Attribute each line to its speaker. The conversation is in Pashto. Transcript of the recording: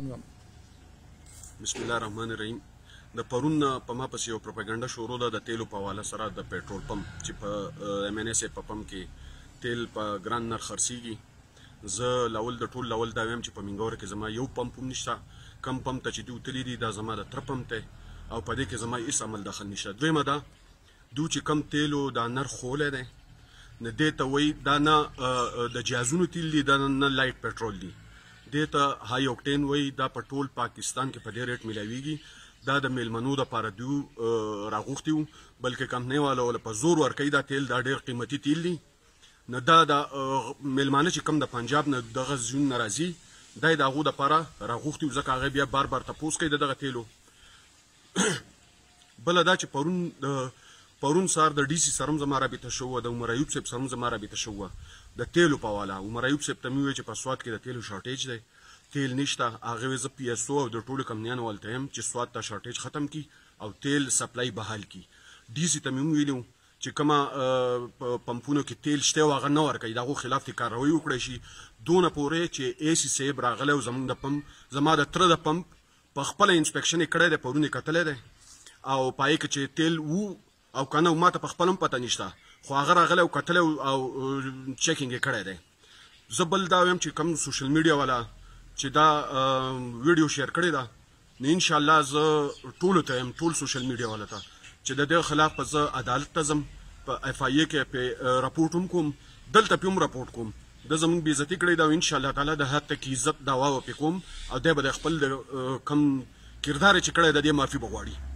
Speaker 1: بسم الله الرحمن الرحیم. د پرون په ما پسې یو پروپاګاندا شروع ده د تیلو په حواله سره د پېټرول پمپ چې په MNS په پمپ کې تیل په ګران نرخ خرڅېږي. زه لاول د ټول لاول دا وایم چې په منګور کې زما یو پمپ هم نشته. کم پمپ ته چې دوی وتلي دي دا زما د تره پمپ دی او په دې کې زما هېڅ عمل دخل نشته. دویمه ده دوی چې کم تیلو دا نرخ ښولی دی نه دې ته وایي دا نه د جهازونو تیل دي دا نه لایټ پېټرول دي. دې ته هاي اوکټین وایي. دا په ټول پاکستان کې په دې ریټ میلاویږي. دا د میلمنو دپاره دوی راغوښتي وو بلکې کمپنۍ والا ورله په زور ورکوي دا تیل دا ډېر قیمتي تیل دي. نو دا د میلمانه چې کوم د پنجاب نه دغه زیون نه راځي دا یې د هغو دپاره راغوښتي وو ځکه هغه بیا بار بار تپوس کوي د دغه تیلو. بله دا چې پرون سهار د DC سره هم زما رابطه شوه د عمر ایوب صاحب سره هم زما رابطه شوه د تیلو په حواله. عمر ایوب صاحب ته مې وویل چې په سوات کې د تیلو شارټیج دی تیل نشته. هغې وایي زه PSO او د ټولو کمپنیانو ولته یم چې سوات ته شارټیج ختم کړي او تیل سپلای بحال کړي. DC ته مې هم ویلي چې کومه پمپونو کې تیل شته او هغه نه ورکوي د هغو خلاف دې کاروایي وکړی شي دونه پورې چې AC صاحب راغلی او زموږ د پمپ زما د تره د پمپ په خپله انسپیکشن یې کړی دی پرون یې کتلی دی او په هغې کې چې تیل وو او که نه ما ته په خپله هم پته نشته خو هغه راغلی او کتلی او چیکینګ یې کړی دی. زه بل دا وایم چې کوم سوشل میډیا والا چې دا ویډیو شیر کړې ده نو انشاءالله زه ټولو ته یم ټول سوشل میډیا والا ته چې د دې خلاف به زه عدالت ته ځم په FIA کې پې راپورټ هم کوم دلته پې هم راپورټ کوم. ده زموږ بېعزتي کړې ده او انشاءالله تعالی د هر تک عزت دعوا به پې کوم او دی به د خپل کم کردار یې چې کړی د دې معافي به غواړي.